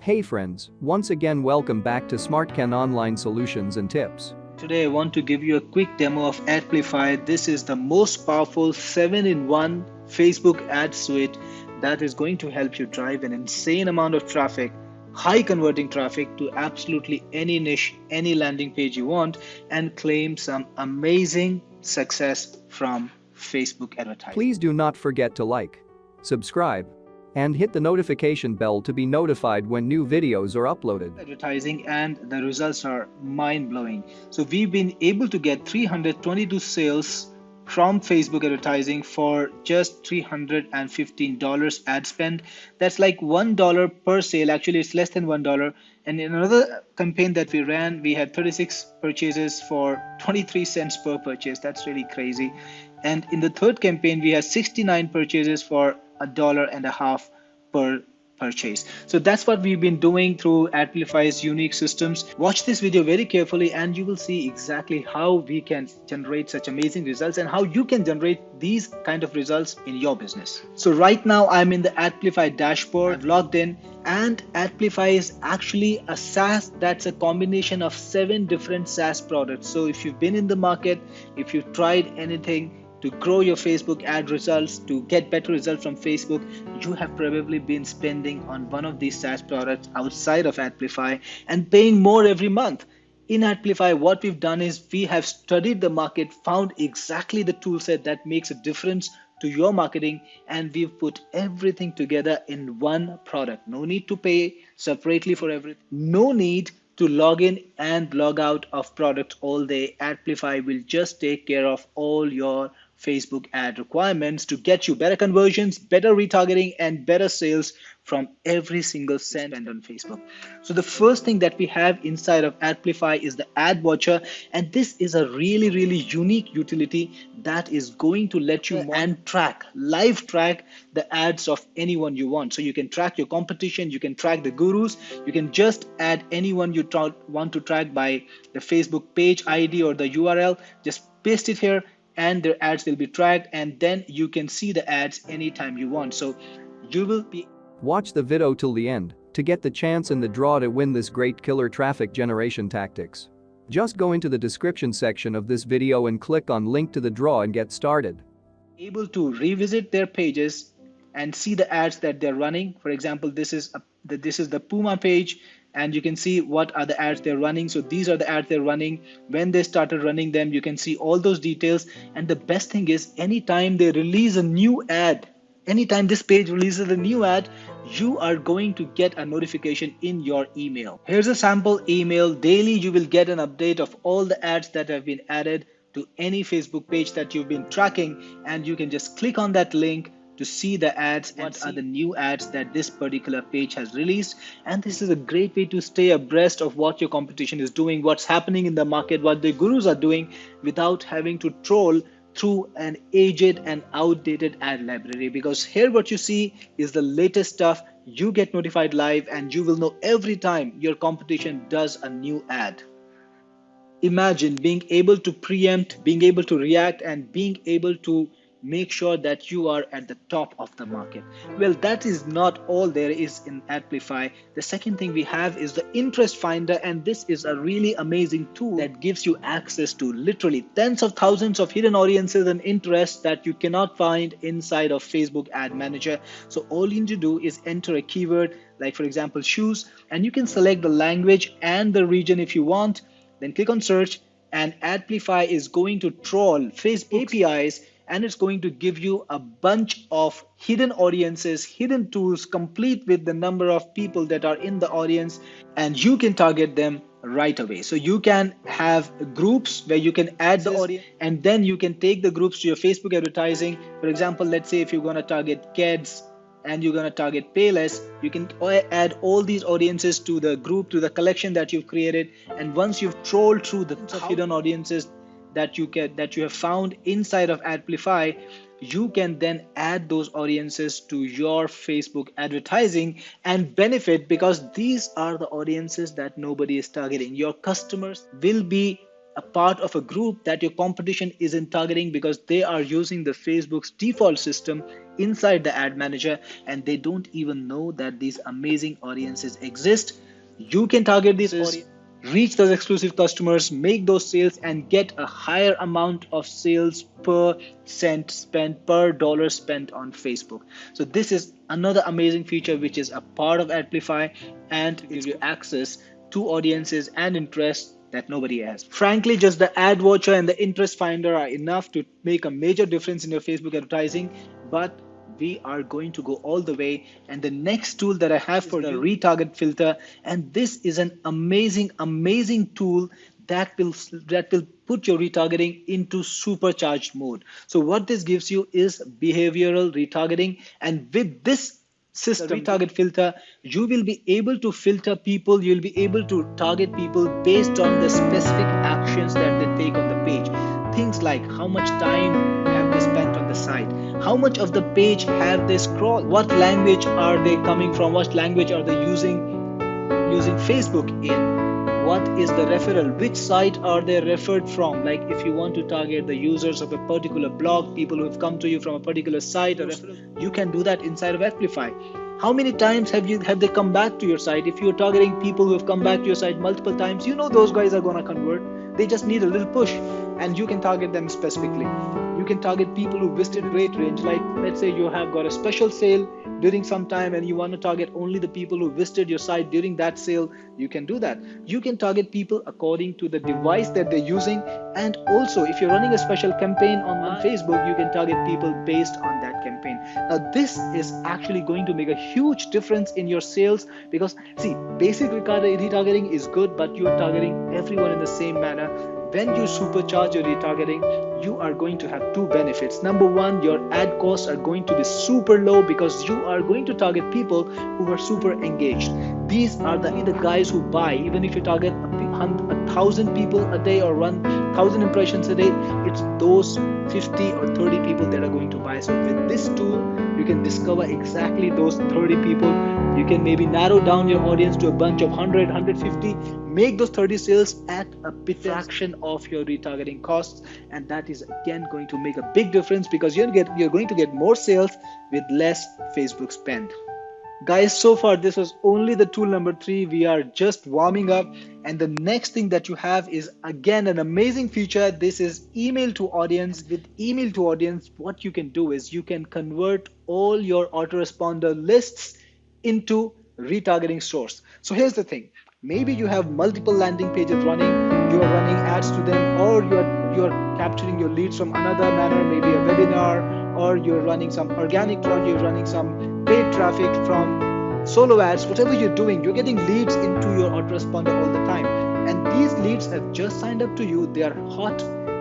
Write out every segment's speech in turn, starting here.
Hey friends, once again welcome back to SmartCan Online Solutions and Tips. Today I want to give you a quick demo of AdPlify. This is the most powerful 7-in-1 Facebook ad suite that is going to help you drive an insane amount of traffic, high converting traffic to absolutely any niche, any landing page you want, and claim some amazing success from Facebook advertising. Please do not forget to like, subscribe, and hit the notification bell to be notified when new videos are uploaded. Advertising, and the results are mind-blowing. So we've been able to get 322 sales from Facebook advertising for just $315 ad spend. That's like $1 per sale. Actually, it's less than $1. And in another campaign that we ran, we had 36 purchases for 23 cents per purchase. That's really crazy. And in the third campaign, we had 69 purchases for $1.50 per purchase. So that's what we've been doing through AdPlify's unique systems. Watch this video very carefully and you will see exactly how we can generate such amazing results and how you can generate these kind of results in your business. So right now I'm in the AdPlify dashboard. I've logged in, and AdPlify is actually a SaaS that's a combination of 7 different SaaS products. So if you've been in the market, if you've tried anything to grow your Facebook ad results, to get better results from Facebook, you have probably been spending on one of these SaaS products outside of AdPlify and paying more every month. In AdPlify, what we've done is we have studied the market, found exactly the tool set that makes a difference to your marketing, and we've put everything together in one product. No need to pay separately for everything. No need to log in and log out of product all day. AdPlify will just take care of all your Facebook ad requirements to get you better conversions, better retargeting, and better sales from every single cent spent on Facebook. So the first thing that we have inside of AdPlify is the Ad Watcher, and this is a really unique utility that is going to let you and track, live track the ads of anyone you want. So you can track your competition, you can track the gurus, you can just add anyone you want to track by the Facebook page ID or the URL, just paste it here and their ads will be tracked, and then you can see the ads anytime you want. So you will be. Watch the video till the end to get the chance in the draw to win this great killer traffic generation tactics. Just go into the description section of this video and click on link to the draw and get started. Able to revisit their pages and see the ads that they're running. For example, this is the Puma page, and you can see what are the ads they're running. So these are the ads they're running, when they started running them. You can see all those details. And the best thing is, anytime they release a new ad, anytime this page releases a new ad, you are going to get a notification in your email. Here's a sample email. Daily you will get an update of all the ads that have been added to any Facebook page that you've been tracking, and you can just click on that link to see the ads and what are the new ads that this particular page has released. And this is a great way to stay abreast of what your competition is doing, what's happening in the market, what the gurus are doing, without having to troll through an aged and outdated ad library. Because here what you see is the latest stuff. You get notified live and you will know every time your competition does a new ad. Imagine being able to preempt, being able to react, and being able to make sure that you are at the top of the market. Well, that is not all there is in AdPlify. The second thing we have is the interest finder, and this is a really amazing tool that gives you access to literally tens of thousands of hidden audiences and interests that you cannot find inside of Facebook Ad Manager. So all you need to do is enter a keyword, like for example shoes, and you can select the language and the region if you want. Then click on search, and AdPlify is going to troll Facebook APIs, and it's going to give you a bunch of hidden audiences, hidden tools, complete with the number of people that are in the audience, and you can target them right away. So you can have groups where you can add the audience, and then you can take the groups to your Facebook advertising. For example, let's say if you're going to target kids and you're going to target Payless, you can add all these audiences to the group, to the collection that you've created. And once you've trolled through the hidden audiences that you have found inside of AdPlify, you can then add those audiences to your Facebook advertising and benefit, because these are the audiences that nobody is targeting. Your customers will be a part of a group that your competition isn't targeting, because they are using the Facebook's default system inside the ad manager and they don't even know that these amazing audiences exist. You can target these audiences, reach those exclusive customers, make those sales, and get a higher amount of sales per cent spent, per dollar spent on Facebook. So this is another amazing feature which is a part of AdPlify and gives you access to audiences and interests that nobody has. Frankly, just the ad watcher and the interest finder are enough to make a major difference in your Facebook advertising, but we are going to go all the way. And the next tool that I have for the retarget filter, and this is an amazing tool that will put your retargeting into supercharged mode. So what this gives you is behavioral retargeting, and with this system retarget filter, you will be able to filter people, you'll be able to target people based on the specific actions that they take on the page. Things like how much time have they spent on the site, how much of the page have they scrolled, what language are they coming from, what language are they using Facebook in, what is the referral, which site are they referred from. Like if you want to target the users of a particular blog, people who have come to you from a particular site, or you can do that inside of AdPlify. How many times have they come back to your site? If you're targeting people who have come back to your site multiple times, you know those guys are going to convert. They just need a little push, and you can target them specifically. You can target people who visited rate range. Like let's say you have got a special sale during some time and you want to target only the people who visited your site during that sale. You can do that. You can target people according to the device that they're using, and also if you're running a special campaign on Facebook, you can target people based on that campaign. Now this is actually going to make a huge difference in your sales, because see, basic retargeting is good, but you are targeting everyone in the same manner. When you supercharge your retargeting, you are going to have two benefits. Number one, your ad costs are going to be super low because you are going to target people who are super engaged. These are the guys who buy. Even if you target 1,000 people a day or run 1,000 impressions a day, it's those 50 or 30 people that are going to buy. So with this tool, you can discover exactly those 30 people. You can maybe narrow down your audience to a bunch of 100, 150, make those 30 sales at a fraction of your retargeting costs, and that is again going to make a big difference because you're going to get more sales with less Facebook spend. Guys, so far this was only the tool number 3. We are just warming up, and the next thing that you have is again an amazing feature. This is email to audience. With email to audience, what you can do is you can convert all your autoresponder lists into retargeting source. So here's the thing. Maybe you have multiple landing pages running, you are running ads to them, or you're capturing your leads from another manner, maybe a webinar, or you're running some organic traffic, you're running some paid traffic from solo ads. Whatever you're doing, you're getting leads into your autoresponder all the time. And these leads have just signed up to you, they are hot,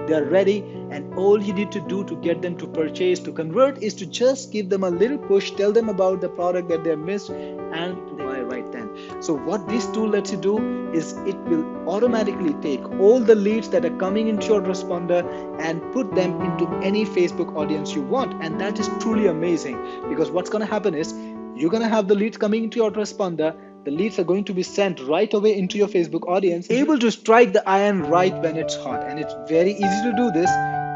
they are ready, and all you need to do to get them to purchase, to convert, is to just give them a little push, tell them about the product that they missed, and they buy right then. So what this tool lets you do is it will automatically take all the leads that are coming into your autoresponder and put them into any Facebook audience you want. And that is truly amazing, because what's going to happen is you're going to have the leads coming into your autoresponder. The leads are going to be sent right away into your Facebook audience, able to strike the iron right when it's hot. And it's very easy to do this.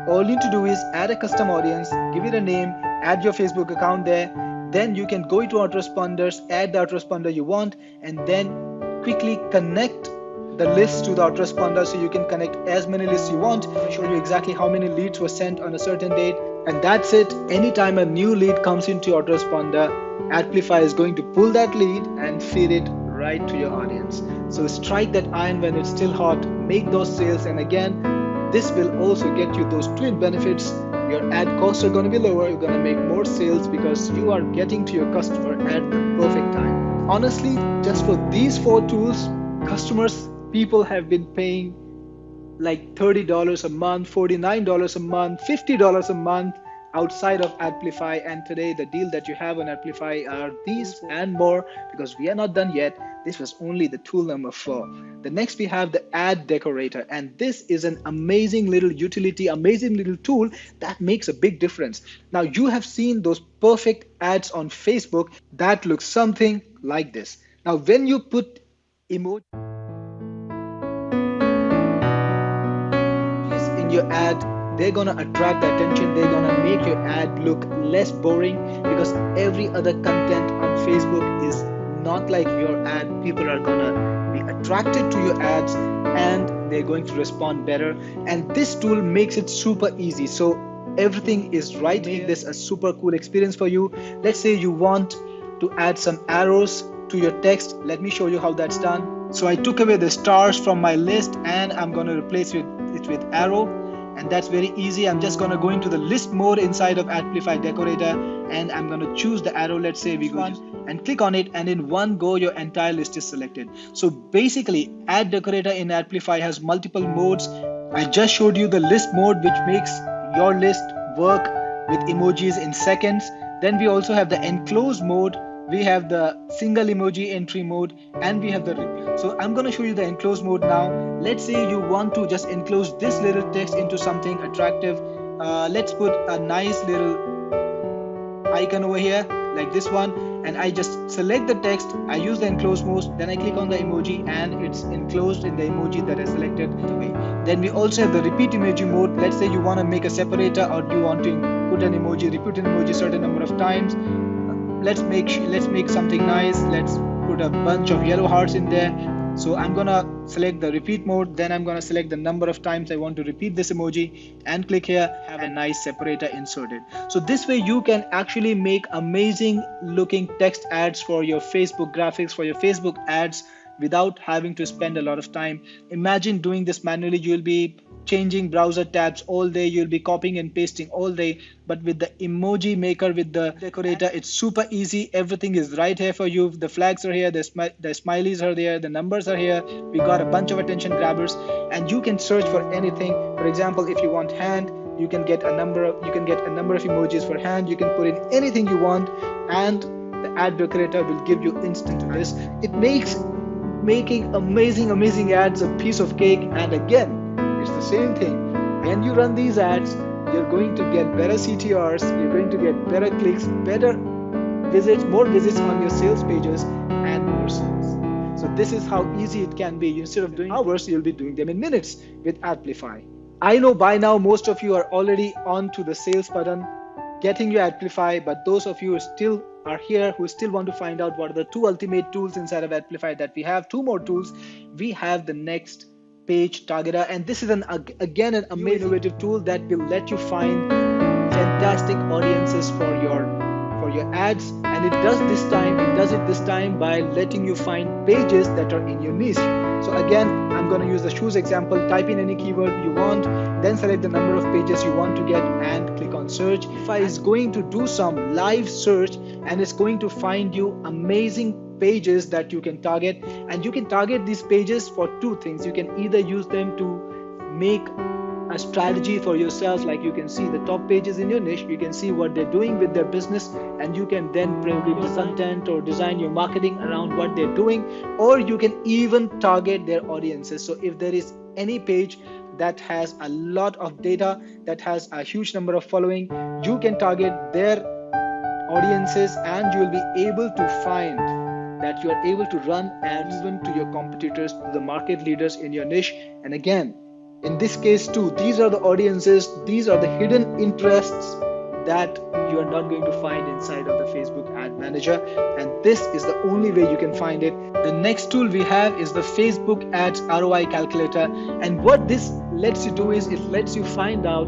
All you need to do is add a custom audience, give it a name, add your Facebook account there. Then you can go into autoresponders, add the autoresponder you want, and then quickly connect the lists to the autoresponder. So you can connect as many lists you want. I'll show you exactly how many leads were sent on a certain date. And that's it. Anytime a new lead comes into your autoresponder, AdPlify is going to pull that lead and feed it right to your audience. So strike that iron when it's still hot, make those sales, and again, this will also get you those twin benefits. Your ad costs are going to be lower, you're going to make more sales because you are getting to your customer at the perfect time. Honestly, just for these 4 tools, people have been paying like $30 a month, $49 a month, $50 a month outside of AdPlify. And today the deal that you have on AdPlify are these and more, because we are not done yet. This was only the tool number 4. The next we have the ad decorator, and this is an amazing little utility, amazing little tool that makes a big difference. Now you have seen those perfect ads on Facebook that look something like this. Now when you put emojis in your ad, they're gonna attract the attention. They're gonna make your ad look less boring, because every other content on Facebook is not like your ad. People are gonna be attracted to your ads and they're going to respond better. And this tool makes it super easy. So everything is right here. Make this a super cool experience for you. Let's say you want to add some arrows to your text. Let me show you how that's done. So I took away the stars from my list and I'm going to replace it with arrow, and that's very easy. I'm just going to go into the list mode inside of AdPlify Decorator, and I'm going to choose the arrow. Let's say we go and click on it, and in one go your entire list is selected. So basically Ad Decorator in AdPlify has multiple modes. I just showed you the list mode, which makes your list work with emojis in seconds. Then we also have the enclose mode, we have the single emoji entry mode, and we have the rip. So I'm going to show you the enclose mode now. Let's say you want to just enclose this little text into something attractive. Let's put a nice little icon over here like this one, and I just select the text. I use the enclose mode, then I click on the emoji and it's enclosed in the emoji that I selected. Then we also have the repeat emoji mode. Let's say you want to make a separator, or you want to put an emoji, repeat an emoji certain number of times. Let's make something nice. Let's put a bunch of yellow hearts in there. So I'm gonna select the repeat mode, then I'm gonna select the number of times I want to repeat this emoji and click here, have a nice separator inserted. So this way you can actually make amazing looking text ads for your Facebook graphics, for your Facebook ads, without having to spend a lot of time. Imagine doing this manually. You'll be changing browser tabs all day, you'll be copying and pasting all day. But with the emoji maker, with the decorator, it's super easy. Everything is right here for you. The flags are here, the smileys are there, the numbers are here. We got a bunch of attention grabbers, and you can search for anything. For example, if you want hand, you can get a number of emojis for hand. You can put in anything you want, and the ad decorator will give you instant to this. It makes making amazing ads a piece of cake. And again, it's the same thing. When you run these ads, you're going to get better CTRs, you're going to get better clicks, better visits, more visits on your sales pages, and more sales. So this is how easy it can be. Instead of doing hours, you'll be doing them in minutes with AdPlify. I know by now most of you are already on to the sales button, getting your AdPlify, but those of you who still are here, who still want to find out what are the two ultimate tools inside of AdPlify that we have, two more tools. We have the next page targeter, and this is again an amazing innovative tool that will let you find fantastic audiences for your ads. And it does it this time by letting you find pages that are in your niche. So again, I'm going to use the shoes example. Type in any keyword you want, then select the number of pages you want to get and click on search. AdPlify is going to do some live search, and it's going to find you amazing pages that you can target. And you can target these pages for two things. You can either use them to make a strategy for yourself, like you can see the top pages in your niche, you can see what they're doing with their business, and you can then probably content or design your marketing around what they're doing. Or you can even target their audiences. So if there is any page that has a lot of data, that has a huge number of following, you can target their audiences, and you'll be able to find that you are able to run ads even to your competitors, to the market leaders in your niche. And again, in this case too, these are the audiences, these are the hidden interests that you are not going to find inside of the Facebook Ad Manager, and this is the only way you can find it. The next tool we have is the Facebook Ads ROI Calculator, and what this lets you do is it lets you find out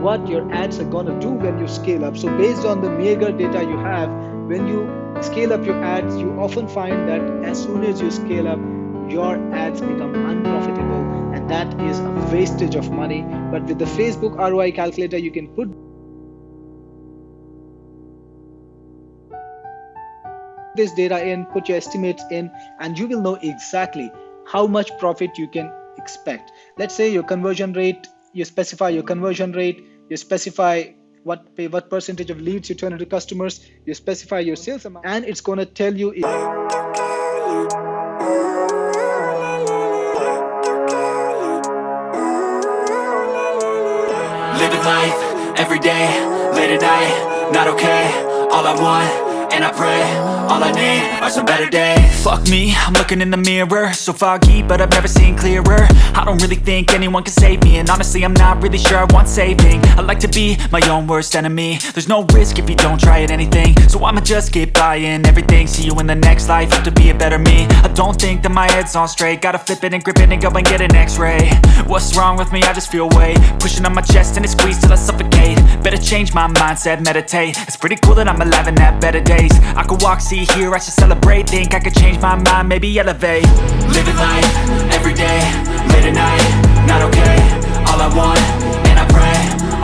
what your ads are gonna do when you scale up. So based on the meager data you have, when you scale up your ads, you often find that as soon as you scale up, your ads become unprofitable, and that is a wastage of money. But with the Facebook ROI Calculator, you can put this data in, put your estimates in, and you will know exactly how much profit you can expect. Let's say your conversion rate, you specify your conversion rate, you specify what percentage of leads you turn into customers, you specify your sales amount, and it's going to tell you living life every day, late at night, not okay. All I want, and I pray, all I need are some better days. Fuck me, I'm looking in the mirror, so foggy, but I've never seen clearer. I don't really think anyone can save me, and honestly I'm not really sure I want saving. I like to be my own worst enemy. There's no risk if you don't try at anything, so I'ma just get buying everything. See you in the next life, have to be a better me. I don't think that my head's on straight, gotta flip it and grip it and go and get an x-ray. What's wrong with me? I just feel weight pushing on my chest and it squeezes till I suffocate. Better change my mindset, meditate. It's pretty cool that I'm alive and have better days. I could walk, see, hear, I should celebrate. Think I could change my mind, maybe elevate. Living life, everyday, late at night, not okay. All I want, and I pray,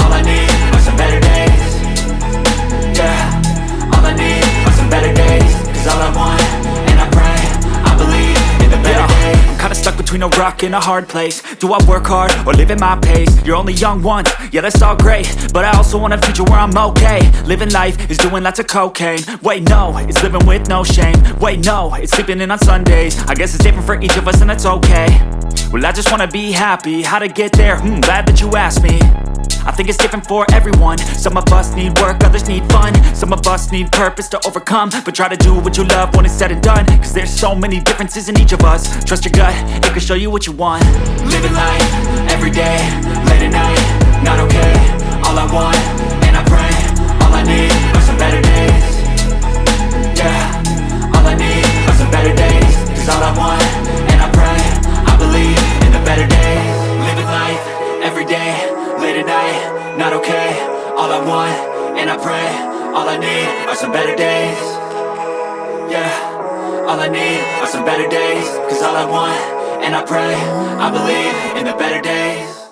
all I need are some better days. Yeah, all I need are some better days. Cause all I want, and I pray, I believe in the better days. I'm kinda stuck between a rock and a hard place. Do I work hard or live at my pace? You're only young once, yeah that's all great, but I also want a future where I'm okay. Living life is doing lots of cocaine. Wait no, it's living with no shame. Wait no, it's sleeping in on Sundays. I guess it's different for each of us and that's okay. Well I just wanna be happy, how to get there? Glad that you asked me. I think it's different for everyone. Some of us need work, others need fun. Some of us need purpose to overcome. But try to do what you love when it's said and done, cause there's so many differences in each of us. Trust your gut, it can show you what you want. Living life, everyday, late at night, not okay. All I want, and I pray, all I need are some better days. Yeah, all I need are some better days. Cause all I want, and I pray, I believe in the better days. Living life, everyday, late at night, not okay. All I want, and I pray, all I need are some better days. Yeah, all I need are some better days. Cause all I want, and I pray, I believe in the better days.